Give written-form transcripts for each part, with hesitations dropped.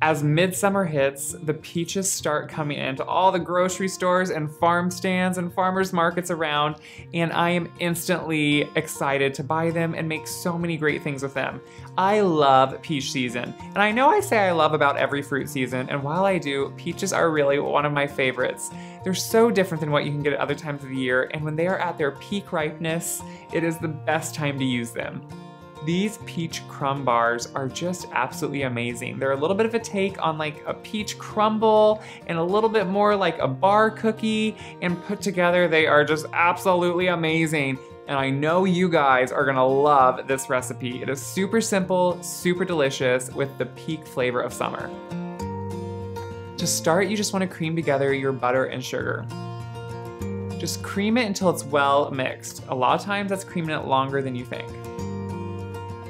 As midsummer hits, the peaches start coming into all the grocery stores and farm stands and farmers markets around, and I am instantly excited to buy them and make so many great things with them. I love peach season, and I know I say I love about every fruit season, and while I do, peaches are really one of my favorites. They're so different than what you can get at other times of the year, and when they are at their peak ripeness, it is the best time to use them. These peach crumb bars are just absolutely amazing. They're a little bit of a take on like a peach crumble and a little bit more like a bar cookie, and put together they are just absolutely amazing. And I know you guys are gonna love this recipe. It is super simple, super delicious with the peak flavor of summer. To start, you just wanna cream together your butter and sugar. Just cream it until it's well mixed. A lot of times that's creaming it longer than you think.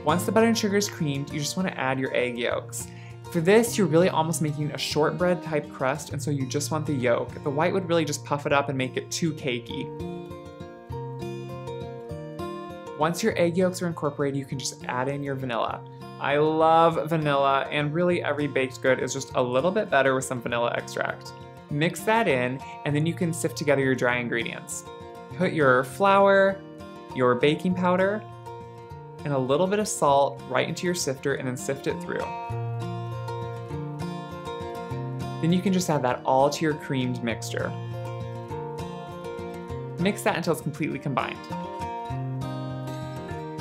Once the butter and sugar is creamed, you just want to add your egg yolks. For this, you're really almost making a shortbread type crust, and so you just want the yolk. The white would really just puff it up and make it too cakey. Once your egg yolks are incorporated, you can just add in your vanilla. I love vanilla, and really every baked good is just a little bit better with some vanilla extract. Mix that in, and then you can sift together your dry ingredients. Put your flour, your baking powder, and a little bit of salt right into your sifter and then sift it through. Then you can just add that all to your creamed mixture. Mix that until it's completely combined.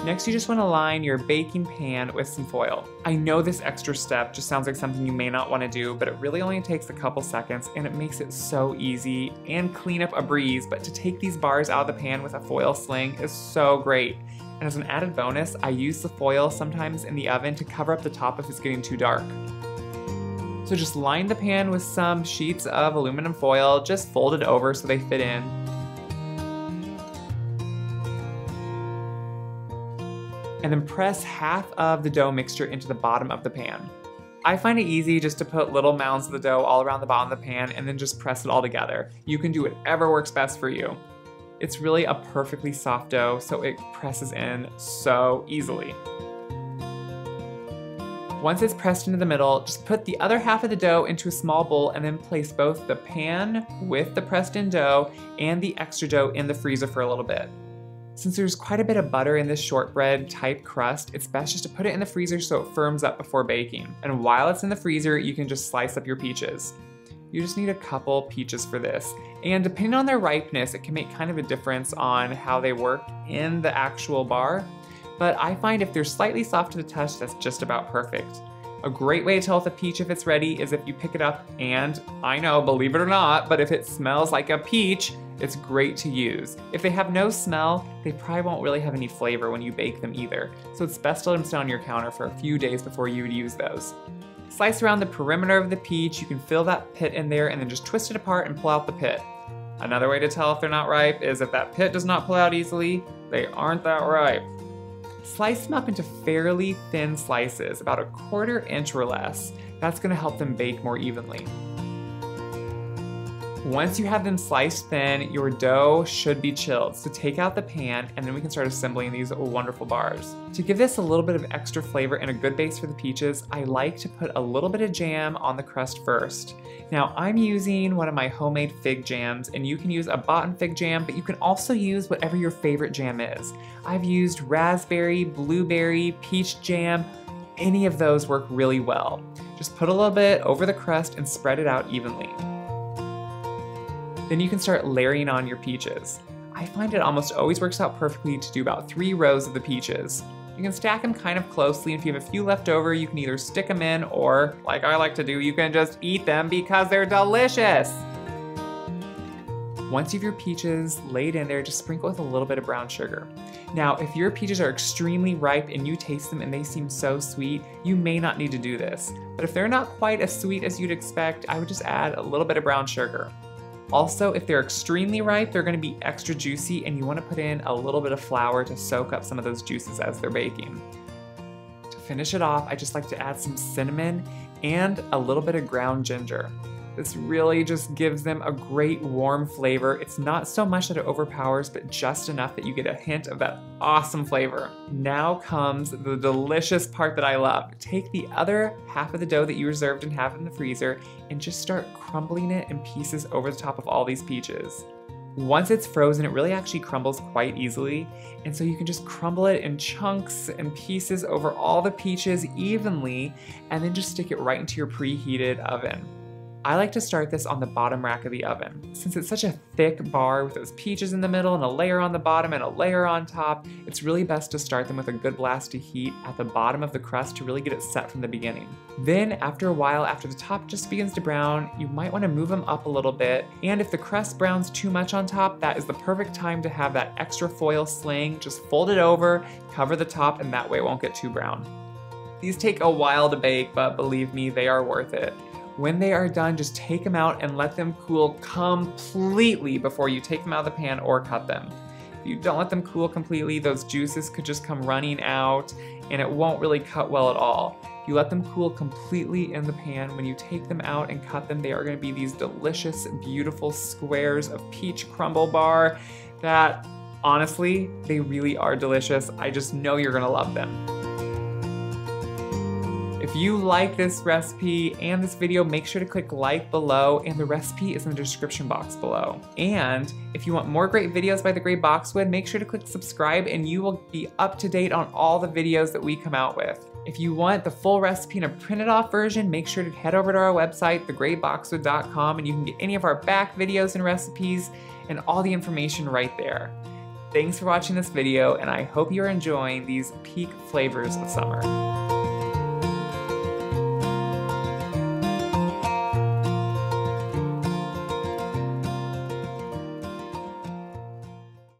Next, you just want to line your baking pan with some foil. I know this extra step just sounds like something you may not want to do, but it really only takes a couple seconds and it makes it so easy and clean up a breeze. But to take these bars out of the pan with a foil sling is so great. And as an added bonus, I use the foil sometimes in the oven to cover up the top if it's getting too dark. So just line the pan with some sheets of aluminum foil, just fold it over so they fit in. And then press half of the dough mixture into the bottom of the pan. I find it easy just to put little mounds of the dough all around the bottom of the pan and then just press it all together. You can do whatever works best for you. It's really a perfectly soft dough, so it presses in so easily. Once it's pressed into the middle, just put the other half of the dough into a small bowl and then place both the pan with the pressed in dough and the extra dough in the freezer for a little bit. Since there's quite a bit of butter in this shortbread type crust, it's best just to put it in the freezer so it firms up before baking. And while it's in the freezer, you can just slice up your peaches. You just need a couple peaches for this. And depending on their ripeness, it can make kind of a difference on how they work in the actual bar. But I find if they're slightly soft to the touch, that's just about perfect. A great way to tell if a peach if it's ready is if you pick it up and, I know, believe it or not, but if it smells like a peach, it's great to use. If they have no smell, they probably won't really have any flavor when you bake them either. So it's best to let them sit on your counter for a few days before you would use those. Slice around the perimeter of the peach, you can fill that pit in there and then just twist it apart and pull out the pit. Another way to tell if they're not ripe is if that pit does not pull out easily, they aren't that ripe. Slice them up into fairly thin slices, about a 1/4 inch or less. That's gonna help them bake more evenly. Once you have them sliced thin, your dough should be chilled. So take out the pan and then we can start assembling these wonderful bars. To give this a little bit of extra flavor and a good base for the peaches, I like to put a little bit of jam on the crust first. Now I'm using one of my homemade fig jams, and you can use a bought-in fig jam, but you can also use whatever your favorite jam is. I've used raspberry, blueberry, peach jam. Any of those work really well. Just put a little bit over the crust and spread it out evenly. Then you can start layering on your peaches. I find it almost always works out perfectly to do about 3 rows of the peaches. You can stack them kind of closely, and if you have a few left over, you can either stick them in or, like I like to do, you can just eat them because they're delicious! Once you have your peaches laid in there, just sprinkle with a little bit of brown sugar. Now, if your peaches are extremely ripe and you taste them and they seem so sweet, you may not need to do this. But if they're not quite as sweet as you'd expect, I would just add a little bit of brown sugar. Also, if they're extremely ripe, they're gonna be extra juicy, and you wanna put in a little bit of flour to soak up some of those juices as they're baking. To finish it off, I just like to add some cinnamon and a little bit of ground ginger. This really just gives them a great warm flavor. It's not so much that it overpowers, but just enough that you get a hint of that awesome flavor. Now comes the delicious part that I love. Take the other half of the dough that you reserved and have in the freezer and just start crumbling it in pieces over the top of all these peaches. Once it's frozen, it really actually crumbles quite easily, and so you can just crumble it in chunks and pieces over all the peaches evenly, and then just stick it right into your preheated oven. I like to start this on the bottom rack of the oven. Since it's such a thick bar with those peaches in the middle and a layer on the bottom and a layer on top, it's really best to start them with a good blast of heat at the bottom of the crust to really get it set from the beginning. Then after a while, after the top just begins to brown, you might want to move them up a little bit, and if the crust browns too much on top, that is the perfect time to have that extra foil sling. Just fold it over, cover the top, and that way it won't get too brown. These take a while to bake, but believe me, they are worth it. When they are done, just take them out and let them cool completely before you take them out of the pan or cut them. If you don't let them cool completely, those juices could just come running out and it won't really cut well at all. If you let them cool completely in the pan, when you take them out and cut them, they are going to be these delicious, beautiful squares of peach crumble bar that, honestly, they really are delicious. I just know you're going to love them. If you like this recipe and this video, make sure to click like below, and the recipe is in the description box below. And if you want more great videos by The Gray Boxwood, make sure to click subscribe and you will be up to date on all the videos that we come out with. If you want the full recipe in a printed off version, make sure to head over to our website, thegrayboxwood.com, and you can get any of our back videos and recipes and all the information right there. Thanks for watching this video, and I hope you're enjoying these peak flavors of summer.